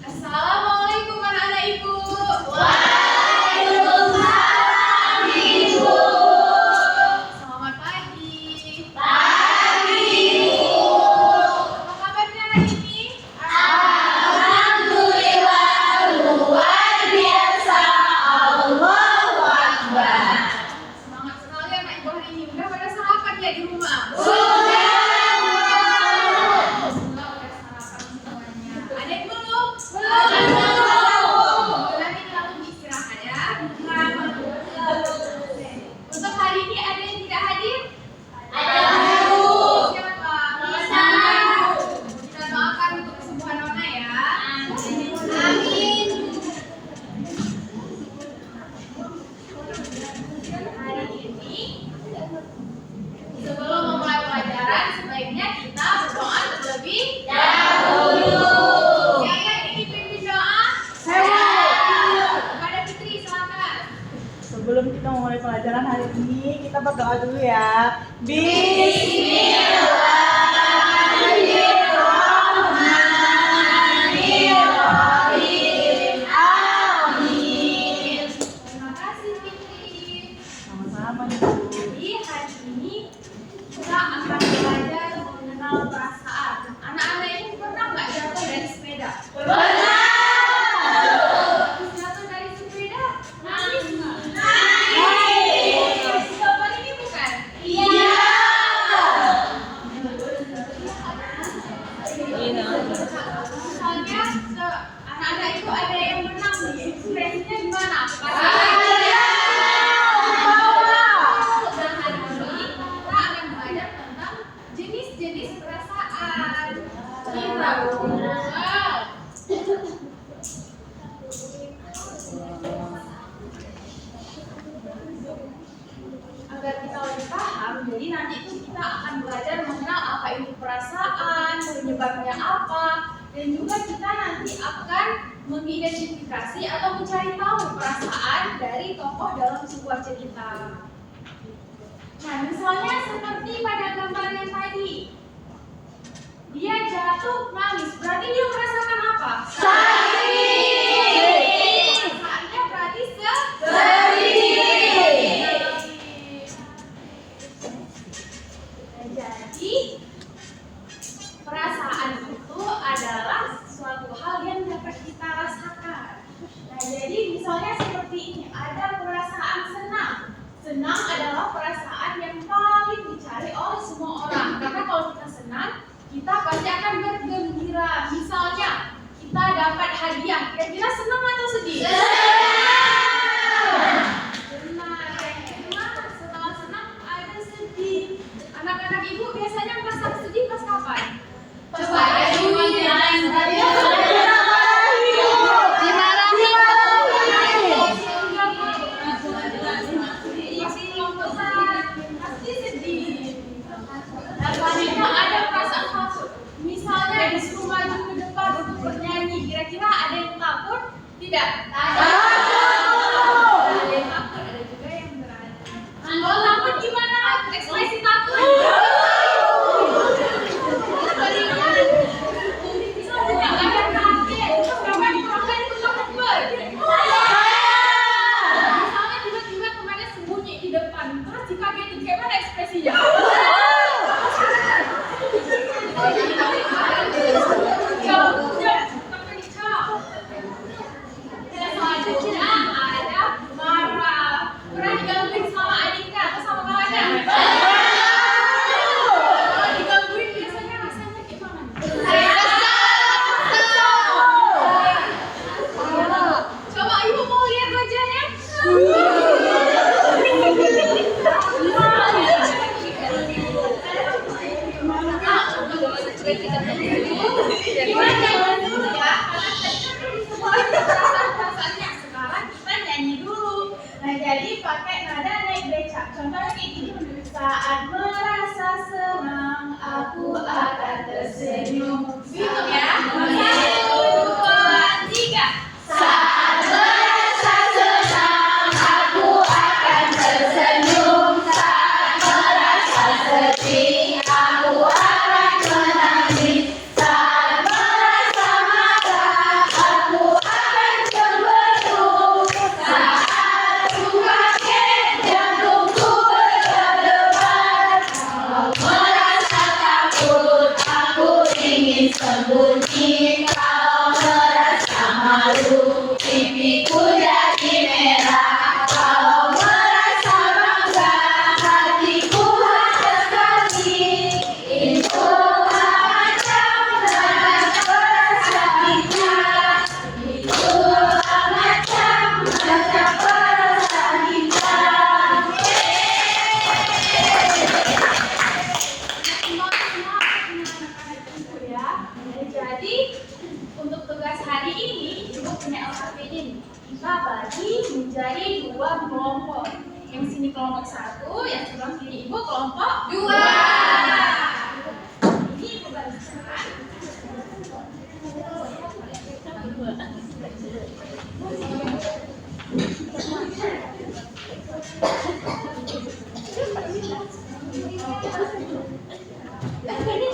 Assalamualaikum anak-anak ibu. Waalaikumsalam Ibu. Selamat pagi. Pagi Ibu. Apa kabarnya hari ini? Alhamdulillah luar biasa. Allahu Akbar. Semangat sekali anak ibu hari ini. Udah pada sarapan ya di rumah? Sudah. Alhamdulillah udah sarapan semuanya. Adek belum? Belum. Nanti langsung istirahat ya. Untuk hari ini ada yang tidak hadir? Ada Bu. Siapa? Bisa. Kita doakan untuk kesembuhan Nona ya. Amin. Hari ini sebelum memulai pelajaran sebaiknya kita berdoa terlebih Dahulu. Ya, ini pimpin doa. Kepada Fitri silakan. Sebelum kita memulai pelajaran hari ini, kita berdoa dulu ya. Bismillahirrahmanirrahim. Amin. Terima kasih Fitri. Sama-sama Ibu. Jadi hari ini kita akan belajar mengenal perasaan. Anak-anak ini pernah nggak jatuh dari sepeda? Habis jatuh dari sepeda, nangis nggak? Jawaban ini bukan? Misalnya anak-anak itu ada yang menang nih, ekspresinya gimana? Dan hari ini kita akan belajar tentang jenis-jenis perasaan. Kita agar kita lebih paham, jadi nanti itu kita akan belajar mengenal apa itu perasaan, penyebabnya apa, dan juga kita nanti akan mengidentifikasi atau mencari tahu perasaan dari tokoh dalam sebuah cerita. Nah, misalnya seperti pada gambar yang tadi, dia jatuh nangis, berarti dia merasakan apa? Perasaannya berarti Jadi, perasaan itu adalah suatu hal yang dapat kita rasakan. Nah, jadi misalnya seperti ini, ada perasaan senang. Senang adalah perasaan yang paling dicari oleh semua orang. Karena kalau kita senang, kita pasti akan bergembira. Misalnya, kita dapat hadiah. Kira-kira senang atau sedih? Benar. Setelah senang ada sedih. Anak-anak ibu biasanya merasa sedih pas kapan? Coba ada dimarahin. Pasti sedih. Dan selanjutnya ada perasaan takut. Misalnya disuruh maju ke depan untuk bernyanyi. Kira-kira ada yang takut? Tidak. Ada yang takut, ada juga yang berani. Kalau takut gimana? Ekspresi takut. Bisa juga ada kaget. Kapan itu takut? Misalnya tiba-tiba kemana sembunyi di depan, terus dikagetin, kayak mana ekspresinya? Selanjutnya ada marah. Pernah digangguin sama adiknya atau sama kawannya? Kalau digangguin biasanya rasanya gimana? Coba ibu mau lihat wajahnya? Gimana dulu ya? Karena tadi kan disebut perasaan-perasaannya. Sekarang kita bagi menjadi 2 kelompok. Yang sini kelompok 1, yang sebelah kiri ibu kelompok 2. Ini ibu bagikan. Jadi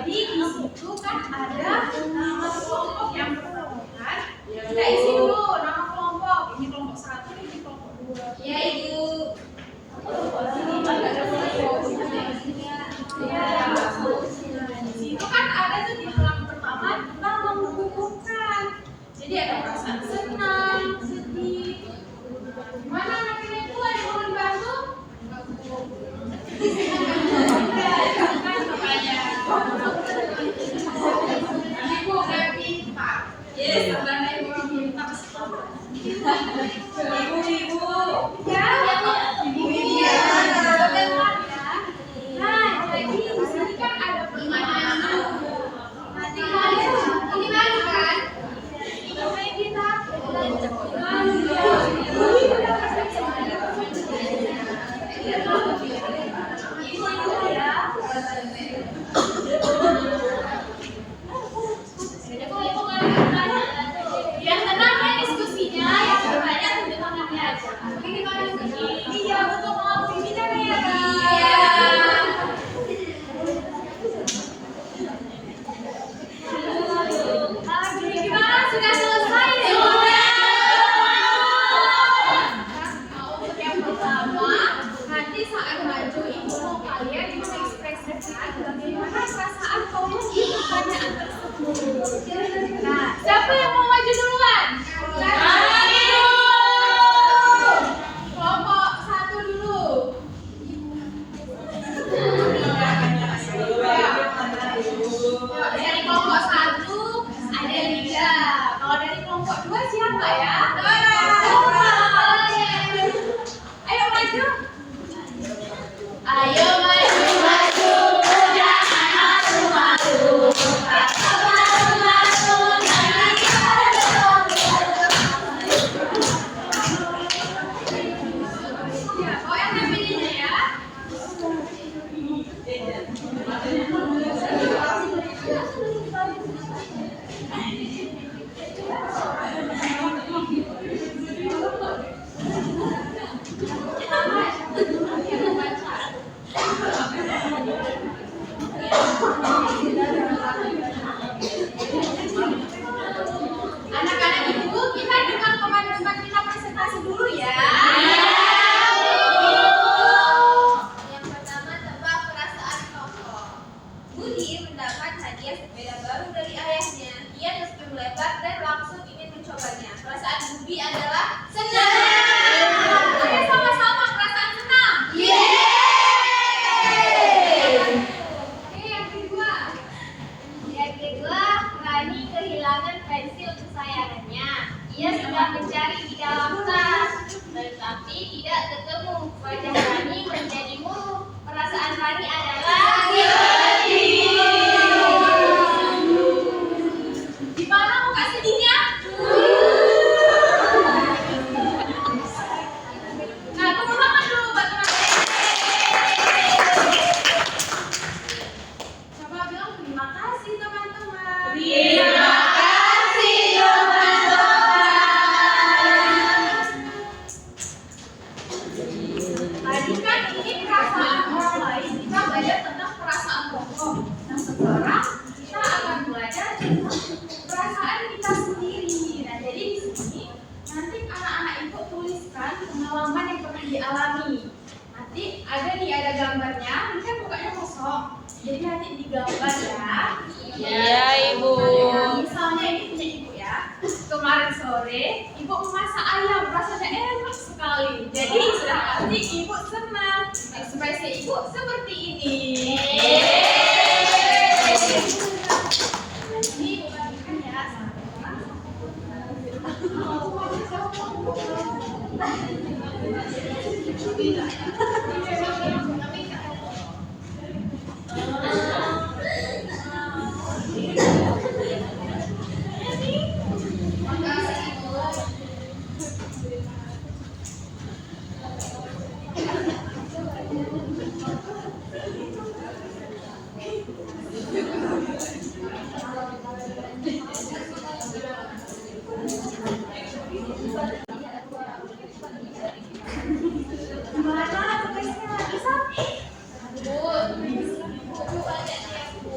di situ kan ada nama kelompok yang berkelompok. Kita isi dulu nama kelompok. Ini kelompok 1, ini kelompok 2. Ya, Ibu. Di situ kan ada tuh di halaman pertama kita mengumpulkan. Jadi ada perasaan senang, sedih. Gimana anak ini tuh ada yang mau dibantu? Ibu udah pintar. Yes, sebenarnya ibu orang pintar. Ibu. Ya, ibu ya. Nah, jadi di sini kan ada pertanyaan. Nanti kalian ini malu kan? Cobain kita. Yang tenang ya diskusinya, yang bertanya tunjuk tangannya aja. Ini mana ini? Iya betul mau ini kan ya. Gimana sudah selesai ya? Untuk yang pertama, nanti saat maju ibu mau kalian mengekspresikan bagaimana perasaan kamu di pertanyaan tersebut. Nah, siapa yang mau maju duluan? Kelompok 1 dulu. Dari kelompok 1 ada Linda. Kalau dari kelompok 2 siapa ya? Ayo maju. Ayo maju, jangan malu-malu. Oh, yang namanya ya. Anak-anak ibu, kita dengar teman-teman kita presentasi dulu ya. Yang pertama, tebak perasaan tokoh. Budi mendapat hadiah sepeda baru dari ayahnya. Ia tersenyum lebar dan langsung ingin mencobanya. Perasaan Budi adalah senang. Oke, sama-sama perasaan senang. Oke, yang kedua. Yang kedua, Rani kehilangan pensil kesayangannya. Ia sedang mencari di dalam tas, tetapi tidak ketemu. Wajah Rani menjadi murung. Perasaan Rani adalah sedih. Gimana muka sedihnya? Nah, tepuk tangan dulu buat teman-teman. Coba bilang terima kasih teman-teman. Terima kasih, Tadi kan ini perasaan orang lain, kita belajar tentang perasaan pokok. Nah, sekarang kita akan belajar tentang perasaan kita sendiri. Nah, jadi di sini nanti anak-anak ibu tuliskan pengalaman yang pernah dialami. Nanti ada gambarnya, ini kan bukanya kosong. Jadi nanti digambar ya. Iya, Ibu. Nah, misalnya ini punya ibu ya. Kemarin sore ibu memasak ayam, rasanya enak sekali. Jadi sudah pasti ibu senang. Ekspresi ibu seperti ini. Ini ibu bagikan ya. Gimana tugasnya? Bisa? Bu, aja ya Bu.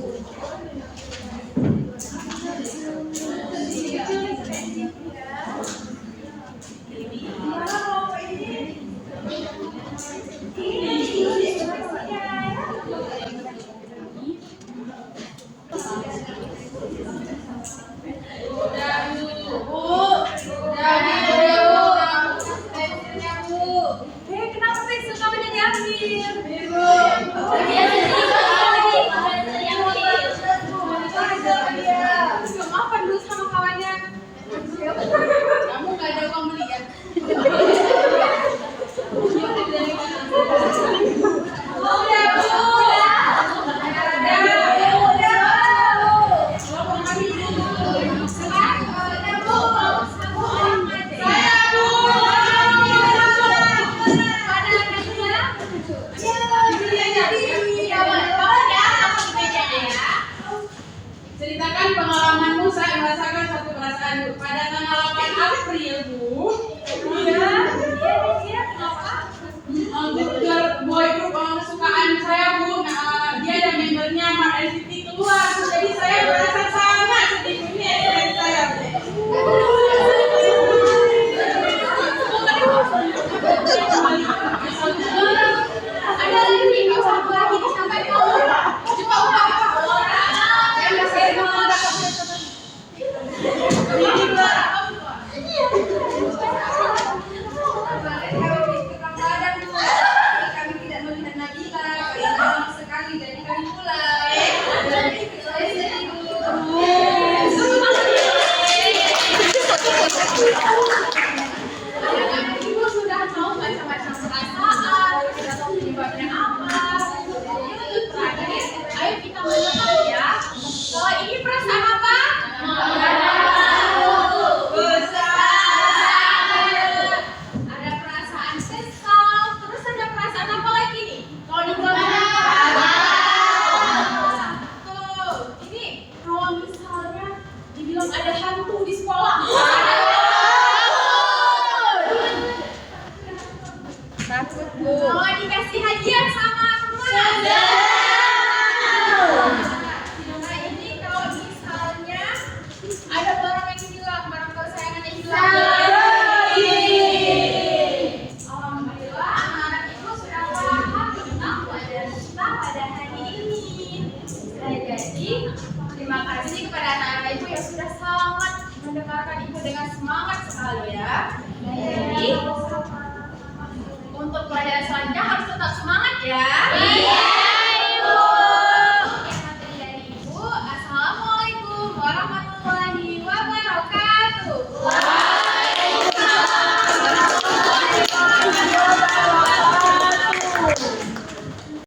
Gimana kalau ini? Ini tugasnya. Kenapa pensil kamu jadi diambil? Dia sedih sekali. Maafkan dulu sama kawannya. Kamu gak ada uang beli ya? Ceritakan pengalamanmu saat merasakan satu perasaan pada tanggal 8 April, Bu. Iya. Dia kenapa? Boy group kesukaan saya, Bu. Nah, dia dan membernya Mark NCT keluar. Jadi saya merasa sangat sedih. Ini ekspresi saya. Ada lagi, nggak usah aku lagi sampai kamu. Coba ubah. Saya masih kami tidak melihat Nabila, kami lama sekali dari kami pulang. Saya sedih. Ibu sudah tahu macam-macam perasaan, sudah tahu penyebabnya apa. Terakhir, ayo kita mengenal ya. Kalau ini perasaan apa? Ada perasaan kesal, terus ada perasaan apa lagi nih? Kalau di tuh, ini kalau misalnya dibilang ada hantu di sekolah. Takut, Bu. Kalau dikasih hadiah sama teman. Nah ini kalau misalnya ada barang yang hilang, barang kesayangan yang hilang. Alhamdulillah anak-anak ibu sudah paham tentang pelajaran kita pada hari ini. Nah, jadi terima kasih kepada anak-anak ibu yang sudah sangat mendengarkan ibu dengan semangat sekali ya. Jadi untuk pelajaran selanjutnya harus tetap semangat ya.